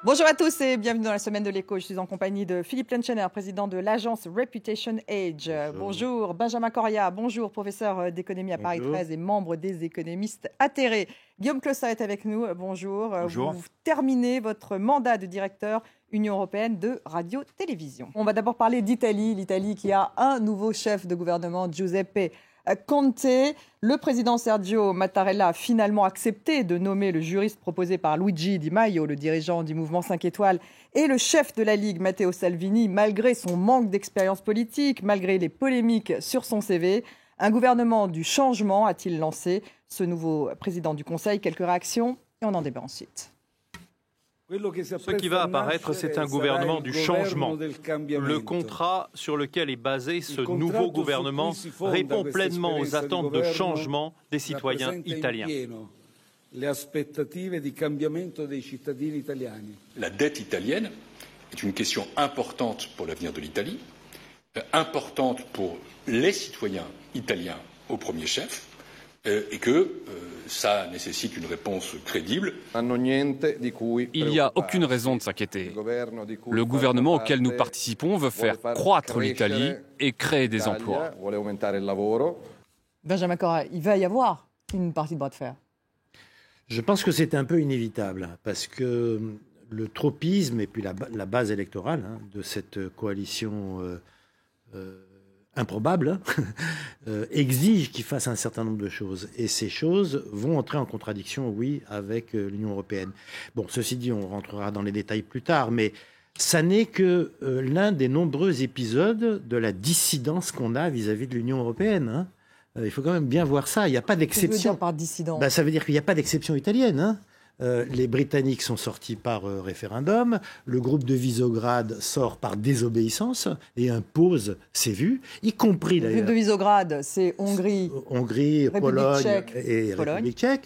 Bonjour à tous et bienvenue dans la semaine de l'écho. Je suis en compagnie de Philippe Lenchener, président de l'agence Reputation Age. Bonjour Benjamin Coria, bonjour professeur d'économie à Paris 13 et membre des économistes atterrés. Guillaume Clossat est avec nous, bonjour. Bonjour. Vous terminez votre mandat de directeur Union européenne de radio-télévision. On va d'abord parler d'Italie, l'Italie qui a un nouveau chef de gouvernement, Giuseppe Conte. Le président Sergio Mattarella a finalement accepté de nommer le juriste proposé par Luigi Di Maio, le dirigeant du mouvement 5 étoiles, et le chef de la Ligue, Matteo Salvini, malgré son manque d'expérience politique, malgré les polémiques sur son CV. Un gouvernement du changement a-t-il lancé ce nouveau président du Conseil? Quelques réactions et on en débat ensuite. Ce qui va apparaître, c'est un gouvernement du changement. Le contrat sur lequel est basé ce nouveau gouvernement répond pleinement aux attentes de changement des citoyens italiens. La dette italienne est une question importante pour l'avenir de l'Italie, importante pour les citoyens italiens au premier chef, et que ça nécessite une réponse crédible. Il n'y a aucune raison de s'inquiéter. Le gouvernement auquel nous participons veut faire croître l'Italie et créer des emplois. Benjamin Cora, il va y avoir une partie de bras de fer. Je pense que c'est un peu inévitable, parce que le tropisme et puis la base électorale de cette coalition improbable exige qu'il fasse un certain nombre de choses. Et ces choses vont entrer en contradiction, oui, avec l'Union européenne. Bon, ceci dit, on rentrera dans les détails plus tard, mais ça n'est que l'un des nombreux épisodes de la dissidence qu'on a vis-à-vis de l'Union européenne. Il faut quand même bien voir ça. Il n'y a pas d'exception. Qu'est-ce que tu veux dire par dissidence ? Ça veut dire qu'il n'y a pas d'exception italienne. Les Britanniques sont sortis par référendum, le groupe de Visegrad sort par désobéissance et impose ses vues, y compris d'ailleurs... Le groupe de Visegrad, c'est Hongrie, Pologne tchèque, et République tchèque,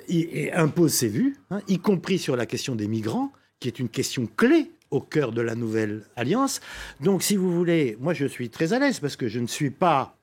et impose ses vues, y compris sur la question des migrants, qui est une question clé au cœur de la nouvelle alliance. Donc, si vous voulez, moi je suis très à l'aise parce que je ne suis pas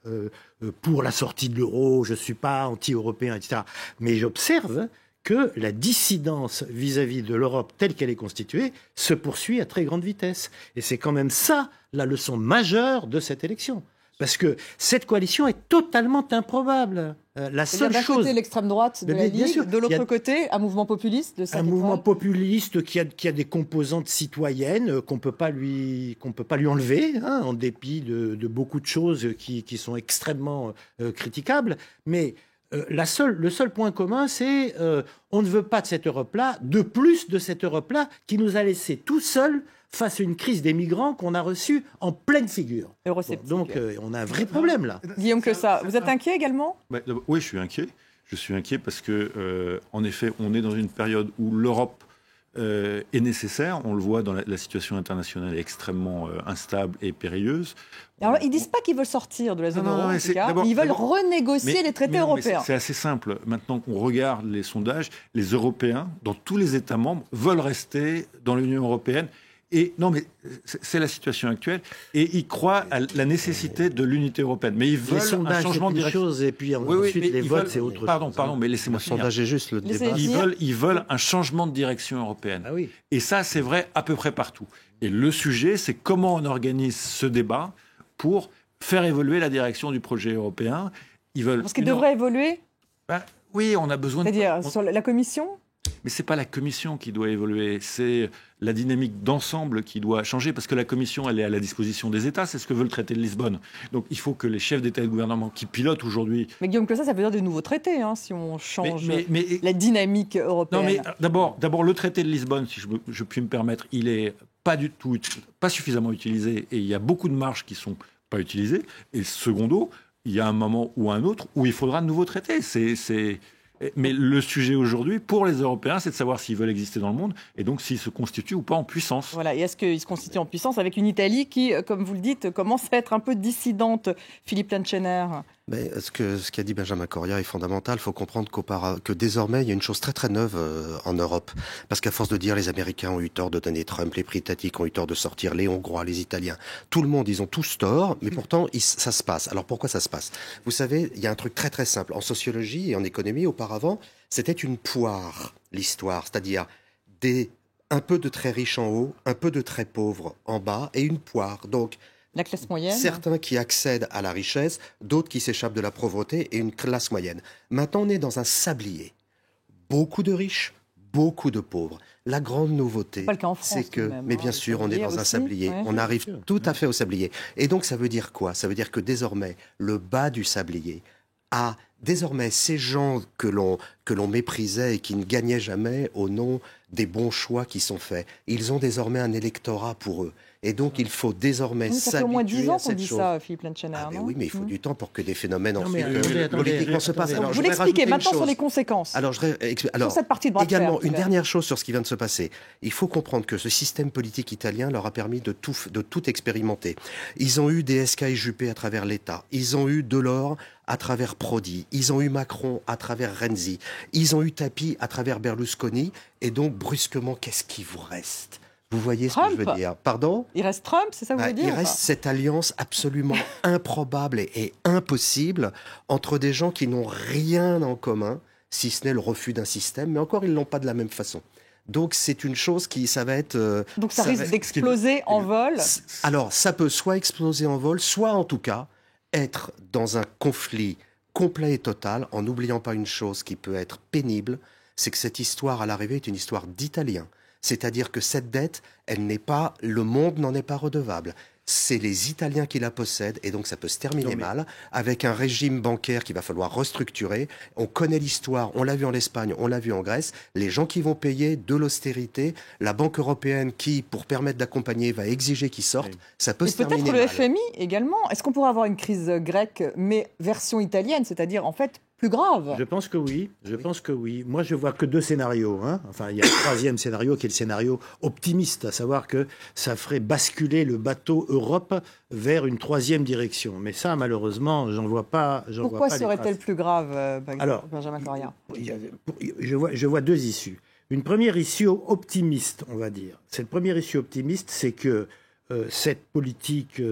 pour la sortie de l'euro, je ne suis pas anti-européen, etc. Mais j'observe que la dissidence vis-à-vis de l'Europe telle qu'elle est constituée se poursuit à très grande vitesse. Et c'est quand même ça la leçon majeure de cette élection. Parce que cette coalition est totalement improbable. La seule d'un chose... côté l'extrême droite de la Ligue, de l'autre côté un mouvement populiste de 5 étoiles. Un mouvement populiste qui a des composantes citoyennes qu'on ne peut pas lui enlever, en dépit de beaucoup de choses qui sont extrêmement critiquables. Mais... le seul point commun, c'est on ne veut pas de cette Europe-là, de plus de cette Europe-là, qui nous a laissés tout seuls face à une crise des migrants qu'on a reçue en pleine figure. Donc on a un vrai problème là. Guillaume Clossat, vous êtes inquiet également ? Oui, je suis inquiet. Je suis inquiet parce que, en effet, on est dans une période où l'Europe est nécessaire. On le voit dans la situation internationale est extrêmement instable et périlleuse. Alors, ils ne disent pas qu'ils veulent sortir de la zone euro, en tout cas, mais ils veulent renégocier les traités européens. C'est assez simple. Maintenant qu'on regarde les sondages, les Européens, dans tous les États membres, veulent rester dans l'Union européenne. Et non, mais c'est la situation actuelle. Et ils croient à la nécessité de l'unité européenne. Mais ils veulent un changement de direction. Et puis ensuite, les votes, c'est autre chose. Pardon, mais laissez-moi finir. Le sondage est juste, le débat. Ils veulent un changement de direction européenne. Ah oui. Et ça, c'est vrai à peu près partout. Et le sujet, c'est comment on organise ce débat pour faire évoluer la direction du projet européen. Parce qu'il devrait évoluer ? Oui, on a besoin C'est-à-dire sur la Commission ? Mais ce n'est pas la Commission qui doit évoluer, c'est la dynamique d'ensemble qui doit changer, parce que la Commission, elle est à la disposition des États, c'est ce que veut le traité de Lisbonne. Donc il faut que les chefs d'État et de gouvernement qui pilotent aujourd'hui... Mais Guillaume Clossat, ça veut dire de nouveaux traités, si on change la dynamique européenne. Non, mais d'abord, le traité de Lisbonne, si je puis me permettre, il n'est pas suffisamment utilisé, et il y a beaucoup de marges qui ne sont pas utilisées. Et secondo, il y a un moment ou un autre où il faudra de nouveaux traités. Mais le sujet aujourd'hui, pour les Européens, c'est de savoir s'ils veulent exister dans le monde et donc s'ils se constituent ou pas en puissance. Voilà, et est-ce qu'ils se constituent en puissance avec une Italie qui, comme vous le dites, commence à être un peu dissidente, Philippe Lenchener ? Mais ce qu'a dit Benjamin Coria est fondamental. Il faut comprendre que désormais, il y a une chose très très neuve en Europe. Parce qu'à force de dire les Américains ont eu tort de donner Trump, les Britanniques ont eu tort de sortir, les Hongrois, les Italiens, tout le monde, ils ont tous tort, mais pourtant, ça se passe. Alors pourquoi ça se passe ? Vous savez, il y a un truc très très simple. En sociologie et en économie, auparavant, c'était une poire, l'histoire. C'est-à-dire des un peu de très riches en haut, un peu de très pauvres en bas et une poire. Donc, la classe moyenne. Certains qui accèdent à la richesse, d'autres qui s'échappent de la pauvreté et une classe moyenne. Maintenant, on est dans un sablier. Beaucoup de riches, beaucoup de pauvres. La grande nouveauté, c'est que, mais bien sûr, on est dans un sablier. Ouais. On arrive tout à fait au sablier. Et donc, ça veut dire quoi? Ça veut dire que désormais, le bas du sablier a désormais ces gens que l'on méprisait et qui ne gagnaient jamais au nom des bons choix qui sont faits. Ils ont désormais un électorat pour eux. Et donc, il faut désormais s'habituer à cette chose. Ça fait au moins 10 ans qu'on dit ça, Philippe Lanscher. Oui, mais il faut du temps pour que des phénomènes politiquement se passent. Alors, vous l'expliquez maintenant sur les conséquences. Alors, sur cette partie de bras de fer, également, une dernière chose sur ce qui vient de se passer. Il faut comprendre que ce système politique italien leur a permis de tout expérimenter. Ils ont eu DSK et Juppé à travers l'État. Ils ont eu Delors à travers Prodi. Ils ont eu Macron à travers Renzi. Ils ont eu Tapi à travers Berlusconi. Et donc, brusquement, qu'est-ce qui vous reste? Vous voyez Trump. Ce que je veux dire? Pardon? Il reste Trump, c'est ça que vous voulez dire? Il reste cette alliance absolument improbable et impossible entre des gens qui n'ont rien en commun, si ce n'est le refus d'un système, mais encore, ils ne l'ont pas de la même façon. Donc, c'est une chose qui, ça va être... Donc, ça risque d'exploser en vol? Alors, ça peut soit exploser en vol, soit, en tout cas, être dans un conflit complet et total, en n'oubliant pas une chose qui peut être pénible, c'est que cette histoire, à l'arrivée, est une histoire d'Italiens. C'est-à-dire que cette dette, le monde n'en est pas redevable. C'est les Italiens qui la possèdent et donc ça peut se terminer mal avec un régime bancaire qu'il va falloir restructurer. On connaît l'histoire, on l'a vu en Espagne, on l'a vu en Grèce. Les gens qui vont payer de l'austérité, la Banque européenne qui, pour permettre d'accompagner, va exiger qu'ils sortent, ça peut se terminer mal. Peut-être le FMI également. Est-ce qu'on pourrait avoir une crise grecque, mais version italienne, c'est-à-dire en fait plus grave? Je pense que oui. Moi, je vois que 2 scénarios. Enfin, il y a un troisième scénario qui est le scénario optimiste, à savoir que ça ferait basculer le bateau Europe vers une 3e direction. Mais ça, malheureusement, j'en vois pas. Pourquoi serait-elle plus grave, Benjamin Corria? Je vois 2 issues. Une première issue optimiste, on va dire. Cette première issue optimiste, c'est que cette politique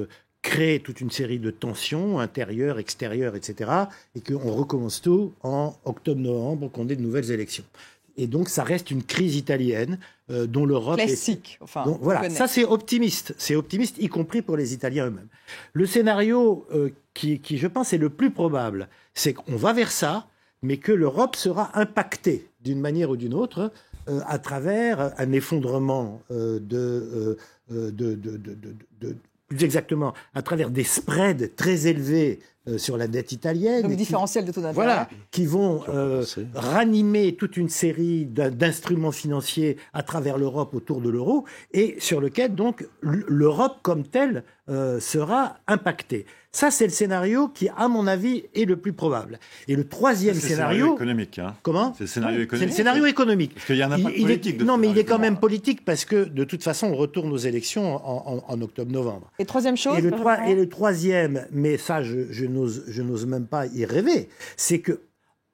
crée toute une série de tensions intérieures, extérieures, etc. et qu'on recommence tout en octobre-novembre, qu'on ait de nouvelles élections. Et donc, ça reste une crise italienne dont l'Europe classique. Donc, voilà, ça c'est optimiste. C'est optimiste, y compris pour les Italiens eux-mêmes. Le scénario qui, je pense, est le plus probable, c'est qu'on va vers ça, mais que l'Europe sera impactée d'une manière ou d'une autre à travers un effondrement plus exactement, à travers des spreads très élevés sur la dette italienne. Donc différentiel de taux d'intérêt. Voilà, qui vont ranimer toute une série d'instruments financiers à travers l'Europe autour de l'euro et sur lequel donc l'Europe comme telle sera impactée. Ça, c'est le scénario qui, à mon avis, est le plus probable. Et le troisième scénario... économique. Comment? C'est le scénario économique. C'est le scénario économique. Parce qu'il y a un impact politique. Non, mais il est quand même politique parce que, de toute façon, on retourne aux élections en octobre-novembre. Et troisième chose... Et le troisième, mais ça, je n'ose même pas y rêver, c'est que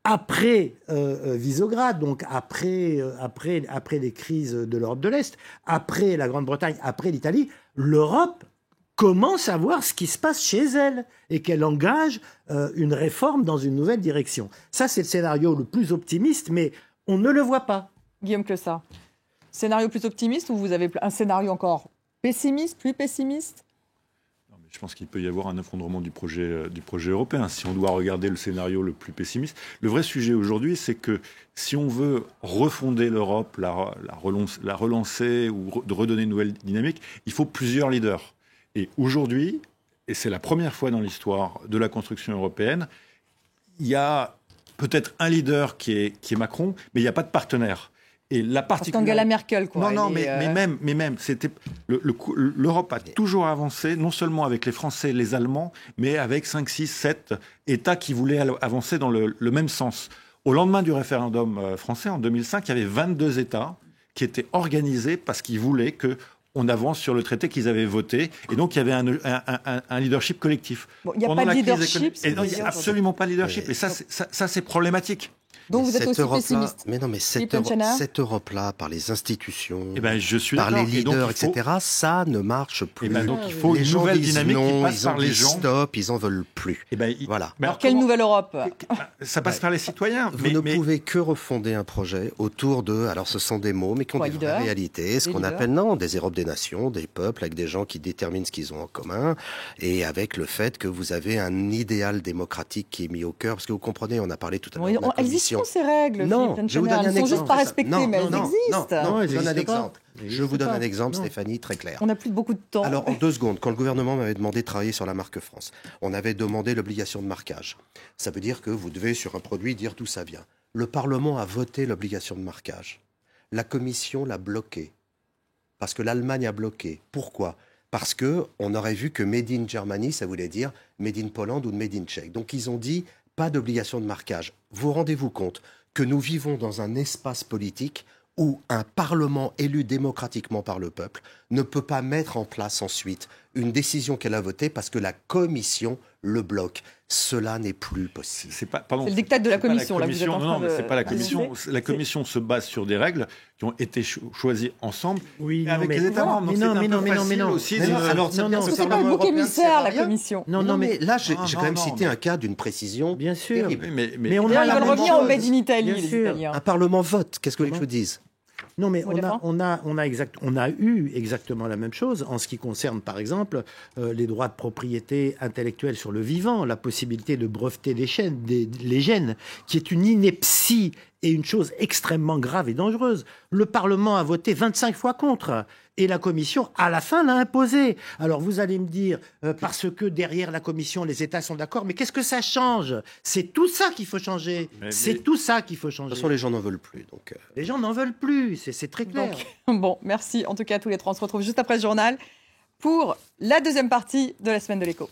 après Visegrád, donc après les crises de l'Europe de l'Est, après la Grande-Bretagne, après l'Italie, l'Europe commence à voir ce qui se passe chez elle et qu'elle engage une réforme dans une nouvelle direction. Ça, c'est le scénario le plus optimiste, mais on ne le voit pas. Guillaume Clessard, scénario plus optimiste ou vous avez un scénario encore pessimiste, plus pessimiste? Je pense qu'il peut y avoir un effondrement du projet européen. Si on doit regarder le scénario le plus pessimiste, le vrai sujet aujourd'hui, c'est que si on veut refonder l'Europe, la relancer ou de redonner une nouvelle dynamique, il faut plusieurs leaders. Et aujourd'hui, et c'est la première fois dans l'histoire de la construction européenne, il y a peut-être un leader qui est Macron, mais il n'y a pas de partenaire. Et la particularité... Angela Merkel, quoi. Non, mais même, c'était l'Europe a toujours avancé, non seulement avec les Français et les Allemands, mais avec 5, 6, 7 États qui voulaient avancer dans le même sens. Au lendemain du référendum français, en 2005, il y avait 22 États qui étaient organisés parce qu'ils voulaient qu'on avance sur le traité qu'ils avaient voté. Et donc, il y avait un leadership collectif. Bon, il n'y a pas de leadership. Il n'y a absolument pas de leadership. Et ça, c'est problématique. Donc vous êtes aussi pessimiste. Mais non, mais cette Europe-là, par les institutions, je suis par les leaders, etc., ça ne marche plus. Donc il faut une nouvelle dynamique qui passe par les gens. Stop, ils en veulent plus. Voilà. Alors quelle nouvelle Europe? Ça passe par les citoyens. Vous ne pouvez que refonder un projet autour de, alors ce sont des mots, mais qui ont des vraies réalités, ce qu'on appelle des Europes des nations, des peuples, avec des gens qui déterminent ce qu'ils ont en commun, et avec le fait que vous avez un idéal démocratique qui est mis au cœur, parce que vous comprenez, on a parlé tout à l'heure de la commission. Ces règles, non, je vous donne un exemple. Elles sont juste pas respectées, mais elles existent. Non, je donne un exemple. Je vous donne un exemple, Stéphanie, très clair. On n'a plus beaucoup de temps. Alors, en 2 secondes, quand le gouvernement m'avait demandé de travailler sur la marque France, on avait demandé l'obligation de marquage. Ça veut dire que vous devez, sur un produit, dire d'où ça vient. Le Parlement a voté l'obligation de marquage. La Commission l'a bloqué. Parce que l'Allemagne a bloqué. Pourquoi ? Parce qu'on aurait vu que Made in Germany, ça voulait dire Made in Poland ou Made in Czech. Donc, ils ont dit pas d'obligation de marquage. Vous rendez-vous compte que nous vivons dans un espace politique où un Parlement élu démocratiquement par le peuple ne peut pas mettre en place ensuite une décision qu'elle a votée parce que la Commission le bloque. Cela n'est plus possible. C'est le dictat de la Commission. Là, vous êtes en train c'est pas la Commission. La Commission se base sur des règles qui ont été choisies ensemble avec les États membres. C'est pas le bouc émissaire, la Commission. Non, mais là, j'ai quand même cité un cas d'une précision. Bien sûr. Mais on a revenir au Made in Italy, les Italiens. Un Parlement vote. Qu'est-ce que vous voulez que je vous dise ? Non, mais on a eu exactement la même chose en ce qui concerne, par exemple, les droits de propriété intellectuelle sur le vivant, la possibilité de breveter les gènes, qui est une ineptie et une chose extrêmement grave et dangereuse. Le Parlement a voté 25 fois contre. Et la Commission, à la fin, l'a imposé. Alors, vous allez me dire, parce que derrière la Commission, les États sont d'accord, mais qu'est-ce que ça change ? C'est tout ça qu'il faut changer. Tout ça qu'il faut changer. De toute façon, les gens n'en veulent plus. Donc, les gens n'en veulent plus, c'est très clair. Bon, merci en tout cas à tous les trois. On se retrouve juste après le journal pour la deuxième partie de la Semaine de l'Écho.